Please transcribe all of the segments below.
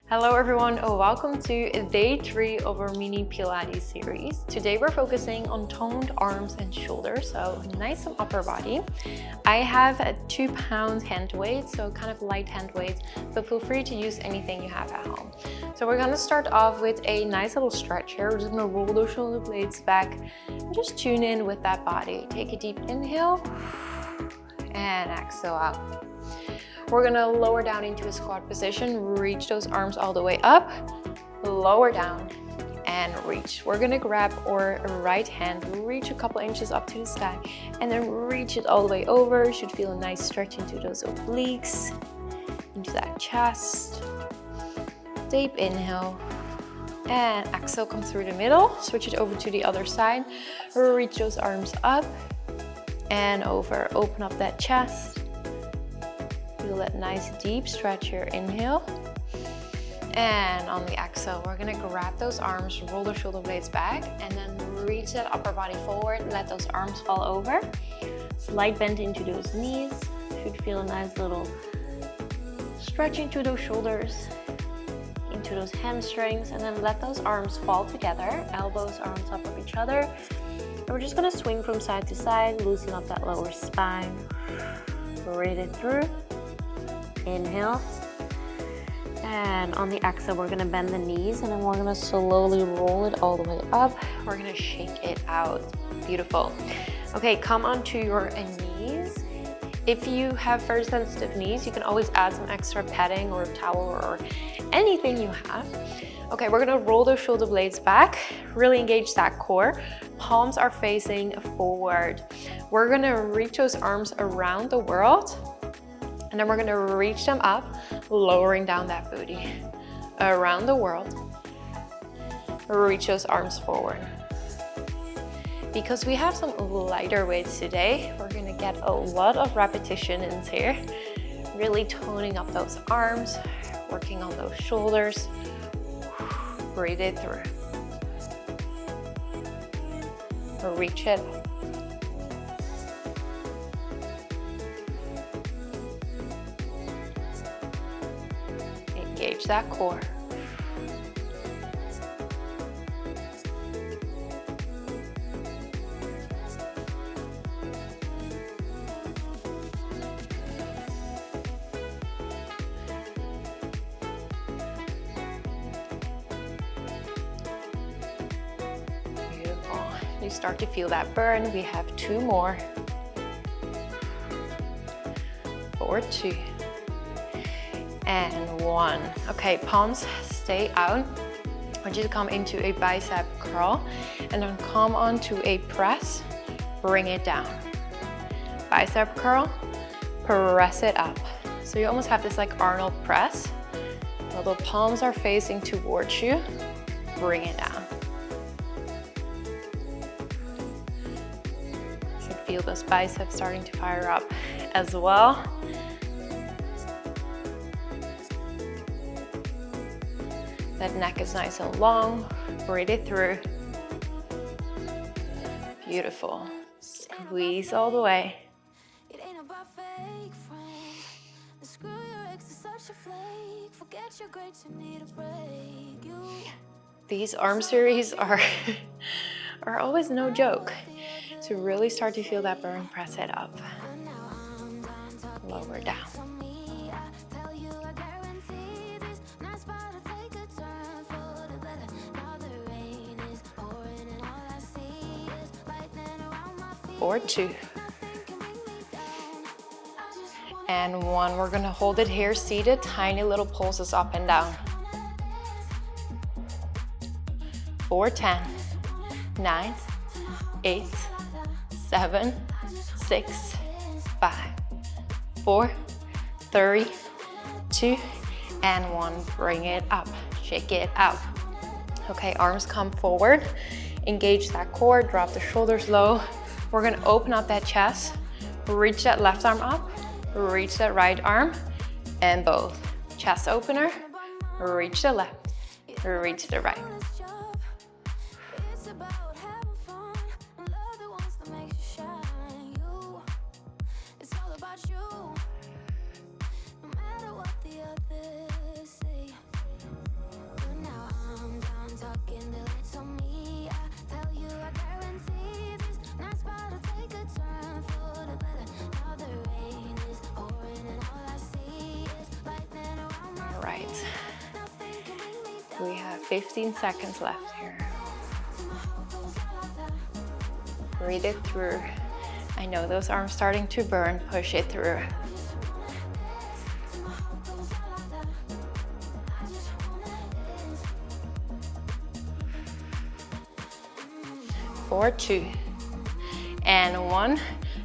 Hello everyone, welcome to day 3 of our mini Pilates series. Today we're focusing on toned arms and shoulders, so nice and upper body. I have a 2-pound hand weight, so kind of light hand weight, but feel free to use anything you have at home. So we're gonna start off with a nice little stretch here. We're just gonna roll those shoulder blades back and just tune in with that body. Take a deep inhale and exhale out. We're gonna lower down into a squat position, reach those arms all the way up, lower down and reach. We're gonna grab our right hand, reach a couple inches up to the sky, and then reach it all the way over. You should feel a nice stretch into those obliques, into that chest. Deep inhale and exhale, come through the middle. Switch it over to the other side. Reach those arms up and over. Open up that chest. Feel that nice deep stretch here. Inhale. And on the exhale, we're gonna grab those arms, roll the shoulder blades back, and then reach that upper body forward. Let those arms fall over. Slight bend into those knees. Should feel a nice little stretch into those shoulders, into those hamstrings, and then let those arms fall together. Elbows are on top of each other. And we're just gonna swing from side to side, loosen up that lower spine. Breathe it through. Inhale, and on the exhale we're gonna bend the knees, and then we're gonna slowly roll it all the way up. We're gonna shake it out. Beautiful. Okay, come onto your knees. If you have very sensitive knees, you can always add some extra padding or towel or anything you have. Okay, we're gonna roll those shoulder blades back, really engage that core. Palms are facing forward. We're gonna reach those arms around the world, and then we're gonna reach them up, lowering down that booty. Around the world. Reach those arms forward. Because we have some lighter weights today, we're gonna get a lot of repetition in here. Really toning up those arms, working on those shoulders. Breathe it through. Reach it. Engage that core. Beautiful. You start to feel that burn. We have 2 more. 4, 2. And 1. Okay, palms stay out. I want you to come into a bicep curl and then come onto a press, bring it down. Bicep curl, press it up. So you almost have this like Arnold press. While the palms are facing towards you, bring it down. You should feel those biceps starting to fire up as well. That neck is nice and long. Breathe it through. Beautiful. Squeeze all the way. These arm series are always no joke. To really start to feel that burn, press it up. Lower down. Or 2. And 1. We're gonna hold it here, seated, tiny little pulses up and down. 4, 10, 9, 8, 7, 6, 5, 4, 3, 2, and 1. Bring it up, shake it out. Okay, arms come forward. Engage that core, drop the shoulders low. We're gonna open up that chest, reach that left arm up, reach that right arm, and both. Chest opener, reach the left, reach the right. We have 15 seconds left here. Breathe it through. I know those arms starting to burn. Push it through. 4, 2, and 1.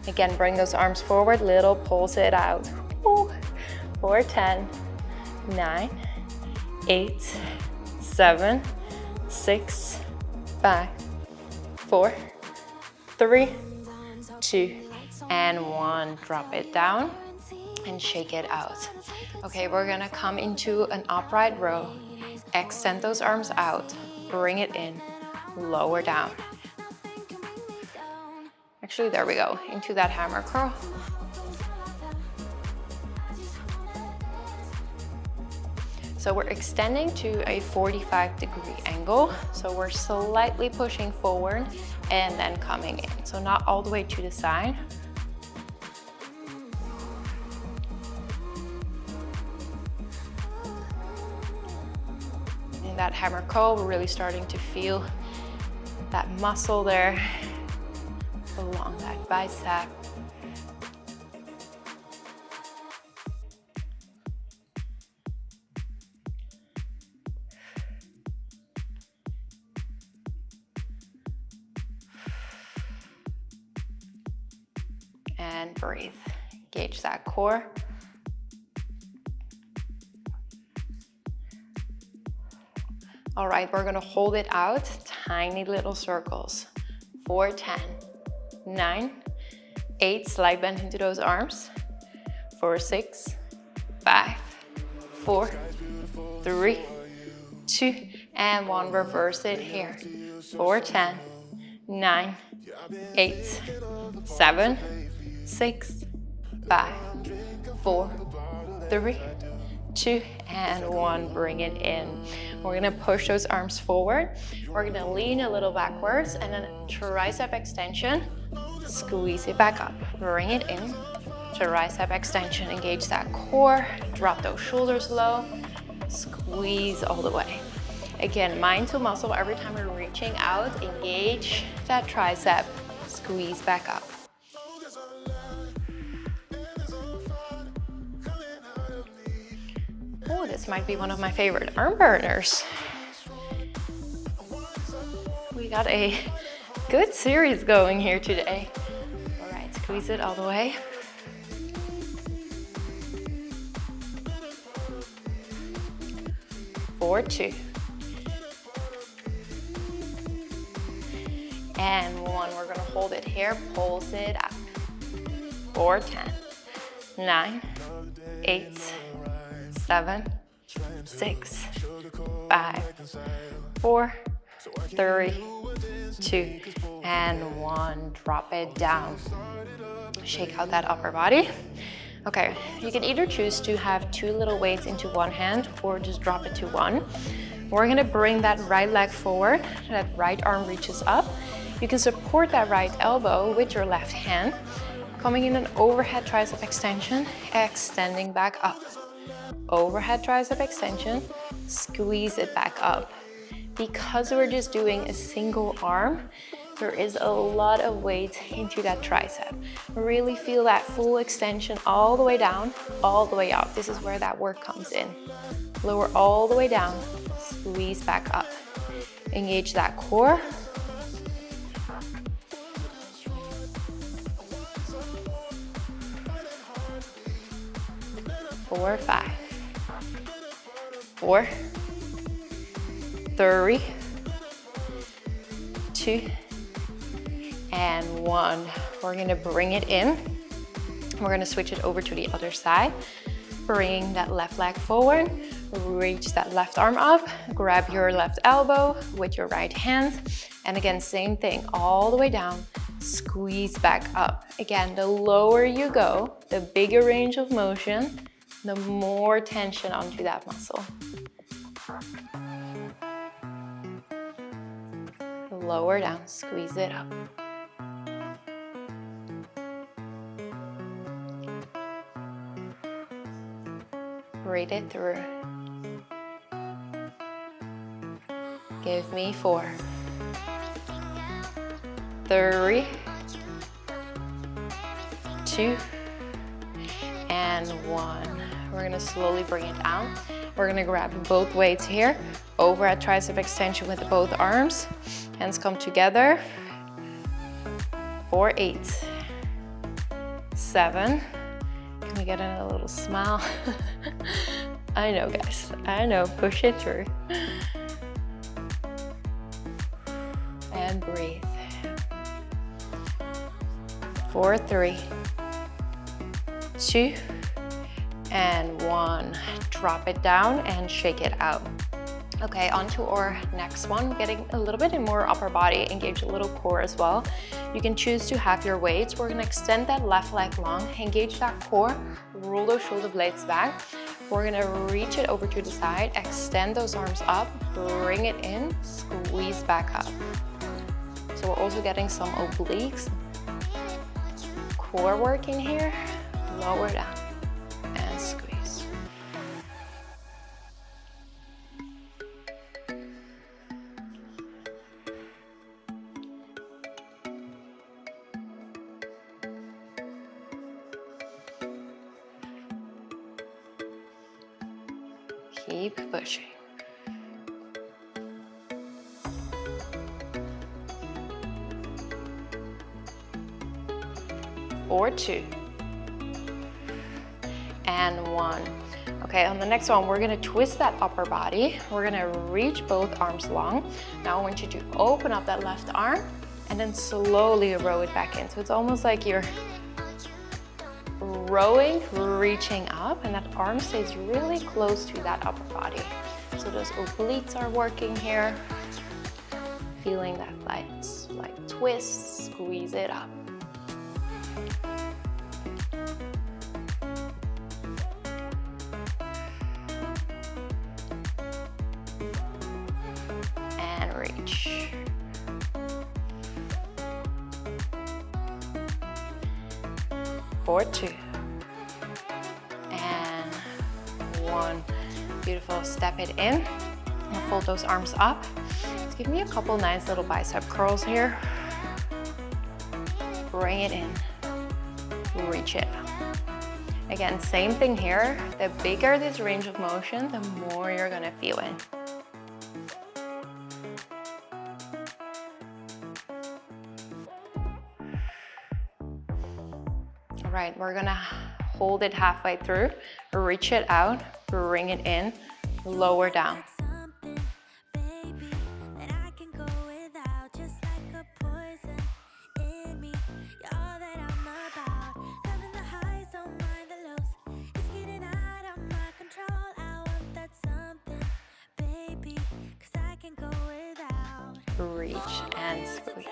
Again, bring those arms forward, little pulse it out. 4, 10, 9, 8, 7, 6, 5, 4, 3, 2, and 1. Drop it down and shake it out. Okay, we're gonna come into an upright row. Extend those arms out, bring it in, lower down. Actually, there we go, into that hammer curl. So we're extending to a 45-degree angle. So we're slightly pushing forward and then coming in. So not all the way to the side. In that hammer curl, we're really starting to feel that muscle there along that bicep. And breathe. Engage that core. All right, we're gonna hold it out, tiny little circles. 4, 10, 9, 8, slight bend into those arms. 4, 6, 5, 4, 3, 2, and 1. Reverse it here. 4, 10, 9, 8, 7, 6, 5, 4, 3, 2, and 1. Bring it in. We're gonna push those arms forward. We're gonna lean a little backwards and then tricep extension. Squeeze it back up. Bring it in. Tricep extension. Engage that core. Drop those shoulders low. Squeeze all the way. Again, mind to muscle. Every time we're reaching out, engage that tricep. Squeeze back up. Oh, this might be one of my favorite arm burners. We got a good series going here today. All right, squeeze it all the way. Four, 2. And 1. We're gonna hold it here, pulse it up. 4, 10, 9, 8, 7, 6, 5, 4, 3, 2, and 1. Drop it down. Shake out that upper body. Okay, you can either choose to have 2 little weights into one hand or just drop it to 1. We're gonna bring that right leg forward, that right arm reaches up. You can support that right elbow with your left hand, coming in an overhead tricep extension, extending back up. Overhead tricep extension, squeeze it back up. Because we're just doing a single arm, there is a lot of weight into that tricep. Really feel that full extension all the way down, all the way up. This is where that work comes in. Lower all the way down, squeeze back up. Engage that core. Four, 5, 4, 3, 2, and 1. We're gonna bring it in. We're gonna switch it over to the other side. Bring that left leg forward, reach that left arm up, grab your left elbow with your right hand, and again, same thing, all the way down, squeeze back up. Again, the lower you go, the bigger range of motion, the more tension onto that muscle. Lower down, squeeze it up. Breathe it through. Give me 4, 3, 2, and 1. We're gonna slowly bring it down. We're gonna grab both weights here, over at tricep extension with both arms. Hands come together. 4, 8, 7. Can we get in a little smile? I know, guys, I know, push it through. And breathe. 4, 3, 2, and 1. Drop it down and shake it out. Okay, on to our next one, getting a little bit in more upper body, engage a little core as well. You can choose to have your weights. We're gonna extend that left leg long, engage that core, roll those shoulder blades back. We're gonna reach it over to the side, extend those arms up, bring it in, squeeze back up. So we're also getting some obliques, core working here, lower down, and squeeze. Keep pushing. 4, 2, and 1. Okay, on the next one, we're gonna twist that upper body. We're gonna reach both arms long. Now I want you to open up that left arm and then slowly row it back in. So it's almost like you're rowing, reaching up, and that arm stays really close to that upper body. So those obliques are working here. Feeling that like twist, squeeze it up. And reach. Four, 2, and 1. Beautiful. Step it in. And fold those arms up. Let's give me a couple nice little bicep curls here. Bring it in. Reach it. Again, same thing here. The bigger this range of motion, the more you're gonna feel it. All right, we're gonna hold it halfway through, reach it out, bring it in, lower down. Reach and squeeze.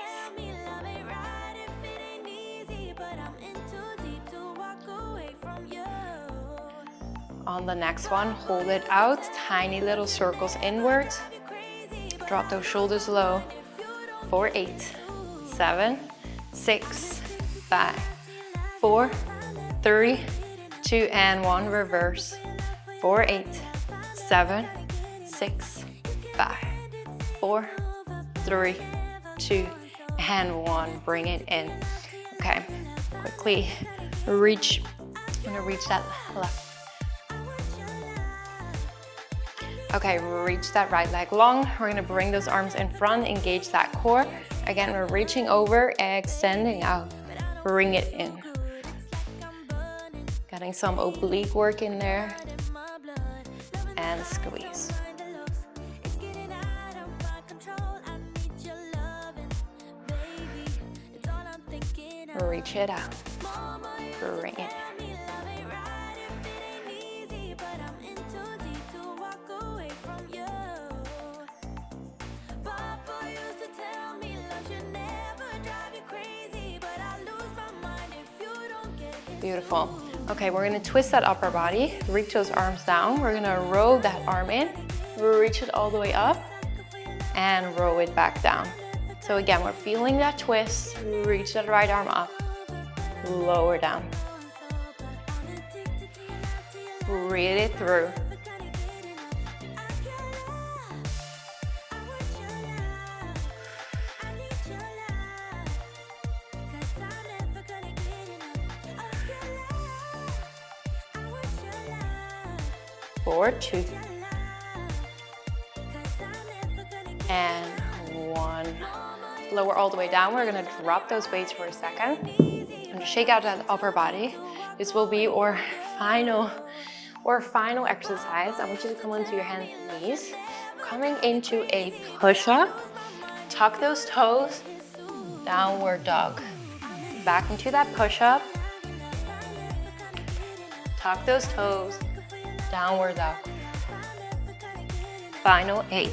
On the next one, hold it out, tiny little circles inwards. Drop those shoulders low. 4, 8, 7, 6, 5, 4, 3, 2, and 1. Reverse. 4, 8, 7, 6, 5, 4, 3, 2, and 1. Bring it in. Okay, quickly reach. I'm gonna reach that left. Okay, reach that right leg long. We're gonna bring those arms in front, engage that core. Again, we're reaching over, extending out. Bring it in. Getting some oblique work in there. And squeeze. Reach it out. Bring it in. Beautiful. Okay, we're gonna twist that upper body, reach those arms down. We're gonna row that arm in, reach it all the way up, and row it back down. So again, we're feeling that twist, reach that right arm up, lower down. Breathe it through. 4, 2, and 1. Lower all the way down. We're gonna drop those weights for a second and shake out that upper body. This will be our final exercise. I want you to come onto your hands and knees. Coming into a push-up. Tuck those toes, downward dog. Back into that push-up. Tuck those toes, downward dog. Final 8.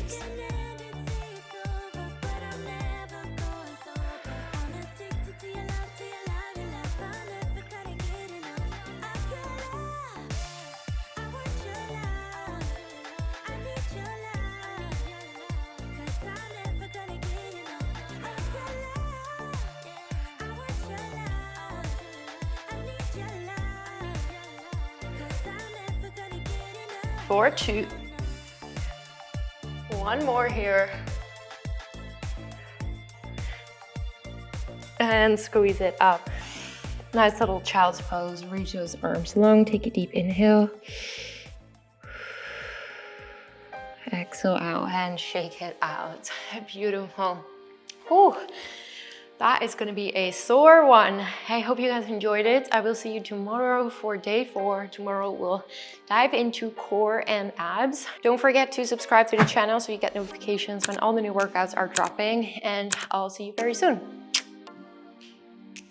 Four, 2. 1 more here. And squeeze it up. Nice little child's pose. Reach those arms long. Take a deep inhale. Exhale out and shake it out. Beautiful. Whew. That is gonna be a sore one. I hope you guys enjoyed it. I will see you tomorrow for day 4. Tomorrow we'll dive into core and abs. Don't forget to subscribe to the channel so you get notifications when all the new workouts are dropping, and I'll see you very soon.